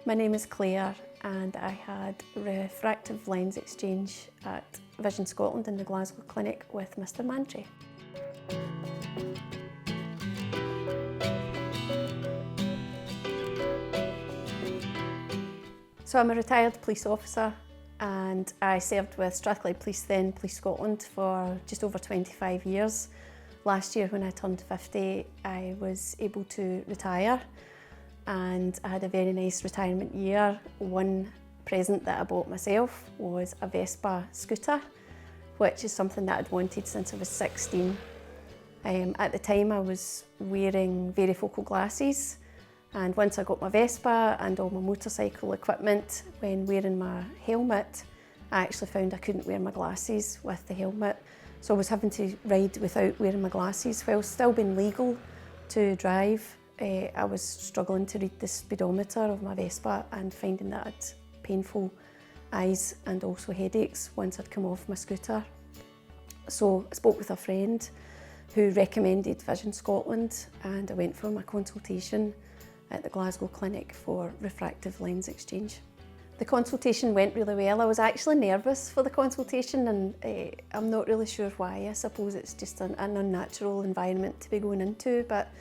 My name is Claire and I had Refractive Lens Exchange at Vision Scotland in the Glasgow clinic with Mr Mantry. So I'm a retired police officer and I served with Strathclyde Police, then Police Scotland, for just over 25 years. Last year when I turned 50 I was able to retire and I had a very nice retirement year. One present that I bought myself was a Vespa scooter, which is something that I'd wanted since I was 16. At the time I was wearing varifocal glasses, and once I got my Vespa and all my motorcycle equipment, when wearing my helmet, I actually found I couldn't wear my glasses with the helmet. So I was having to ride without wearing my glasses while still being legal to drive. I was struggling to read the speedometer of my Vespa and finding that I had painful eyes and also headaches once I'd come off my scooter. So I spoke with a friend who recommended Vision Scotland and I went for my consultation at the Glasgow clinic for Refractive Lens Exchange. The consultation went really well. I was actually nervous for the consultation and I'm not really sure why. I suppose it's just an unnatural environment to be going into, but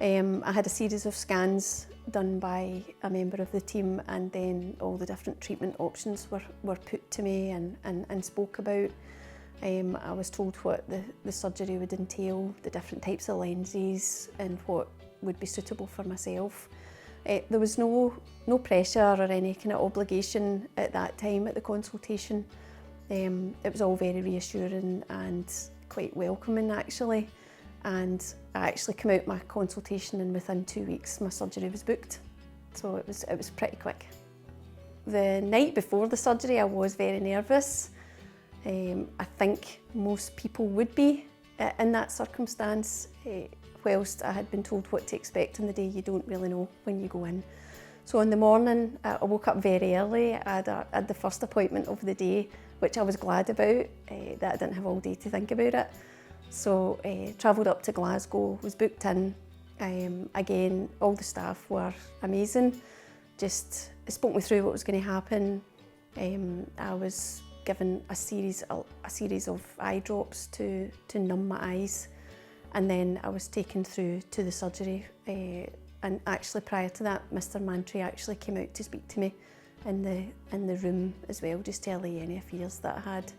I had a series of scans done by a member of the team, and then all the different treatment options were put to me and spoke about. I was told what the surgery would entail, the different types of lenses and what would be suitable for myself. There was no pressure or any kind of obligation at that time at the consultation. It was all very reassuring and quite welcoming actually. And I actually came out my consultation and within 2 weeks my surgery was booked. So it was pretty quick. The night before the surgery I was very nervous. I think most people would be in that circumstance. Whilst I had been told what to expect on the day, you don't really know when you go in. So in the morning I woke up very early. I had the first appointment of the day, which I was glad about, that I didn't have all day to think about it. So travelled up to Glasgow, was booked in. Again, all the staff were amazing. Just spoke me through what was going to happen. I was given a series of eye drops to numb my eyes, and then I was taken through to the surgery. And actually prior to that, Mr Mantry actually came out to speak to me in the room as well, just to allay any fears that I had.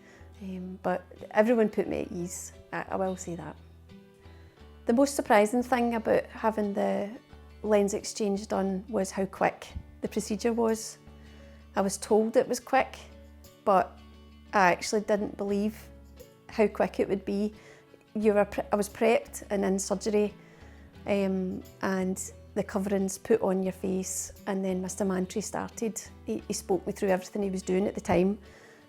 But everyone put me at ease, I will say that. The most surprising thing about having the lens exchange done was how quick the procedure was. I was told it was quick, but I actually didn't believe how quick it would be. I was prepped and in surgery, and the coverings put on your face, and then Mr Mantry started. He spoke me through everything he was doing at the time.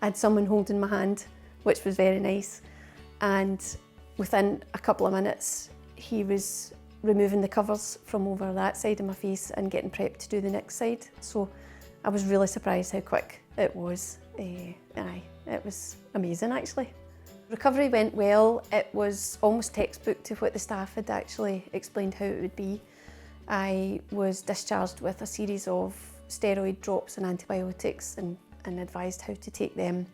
I had someone holding my hand, which was very nice, and within a couple of minutes he was removing the covers from over that side of my face and getting prepped to do the next side. So I was really surprised how quick it was. It was amazing actually. Recovery went well. It was almost textbook to what the staff had actually explained how it would be. I was discharged with a series of steroid drops and antibiotics and advised how to take them.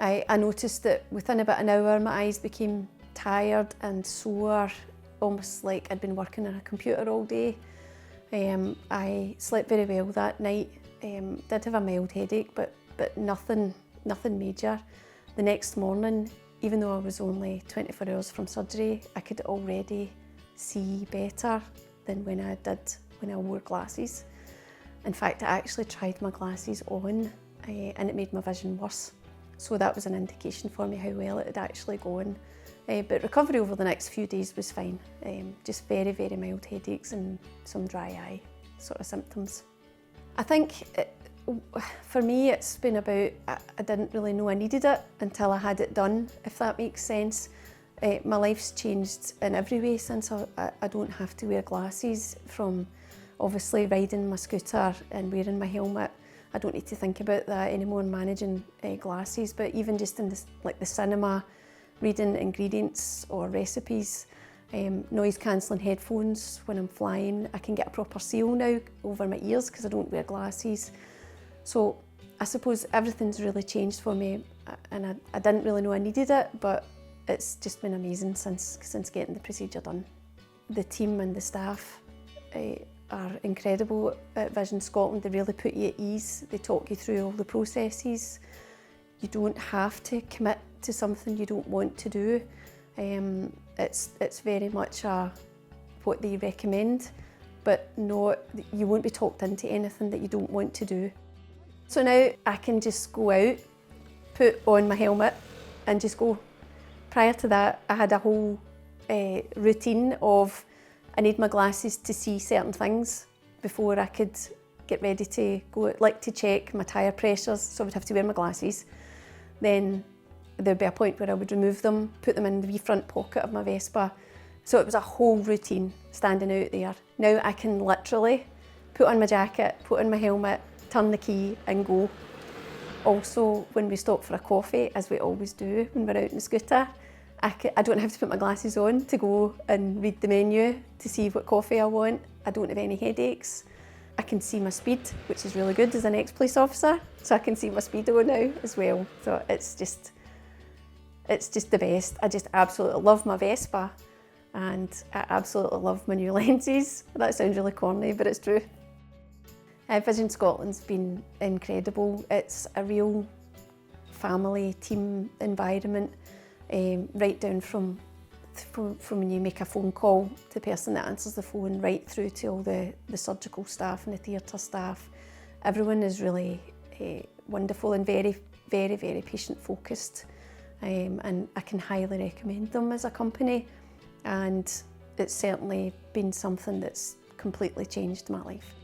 I noticed that within about an hour my eyes became tired and sore, almost like I'd been working on a computer all day. I slept very well that night. Did have a mild headache, but nothing major. The next morning, even though I was only 24 hours from surgery, I could already see better than when I wore glasses. In fact, I actually tried my glasses on and it made my vision worse. So that was an indication for me how well it had actually gone. But recovery over the next few days was fine. Just very, very mild headaches and some dry eye sort of symptoms. I think for me it's been about, I didn't really know I needed it until I had it done, if that makes sense. My life's changed in every way since I don't have to wear glasses, from obviously riding my scooter and wearing my helmet. I don't need to think about that anymore, managing glasses, but even just in the cinema, reading ingredients or recipes, noise cancelling headphones when I'm flying. I can get a proper seal now over my ears because I don't wear glasses. So I suppose everything's really changed for me, and I didn't really know I needed it, but it's just been amazing since getting the procedure done. The team and the staff are incredible at Vision Scotland. They really put you at ease. They talk you through all the processes. You don't have to commit to something you don't want to do. It's very much what they recommend, but you won't be talked into anything that you don't want to do. So now I can just go out, put on my helmet and just go. Prior to that, I had a whole routine of I need my glasses to see certain things before I could get ready to go, like to check my tyre pressures, so I would have to wear my glasses. Then there'd be a point where I would remove them, put them in the wee front pocket of my Vespa. So it was a whole routine standing out there. Now I can literally put on my jacket, put on my helmet, turn the key and go. Also, when we stop for a coffee, as we always do when we're out in the scooter, I don't have to put my glasses on to go and read the menu to see what coffee I want. I don't have any headaches. I can see my speed, which is really good as an ex-police officer. So I can see my speedo now as well. So it's just the best. I just absolutely love my Vespa, and I absolutely love my new lenses. That sounds really corny, but it's true. Vision Scotland's been incredible. It's a real family, team environment, right down from when you make a phone call to the person that answers the phone, right through to all the surgical staff and the theatre staff. Everyone is really wonderful and very, very, very patient focused, and I can highly recommend them as a company, and it's certainly been something that's completely changed my life.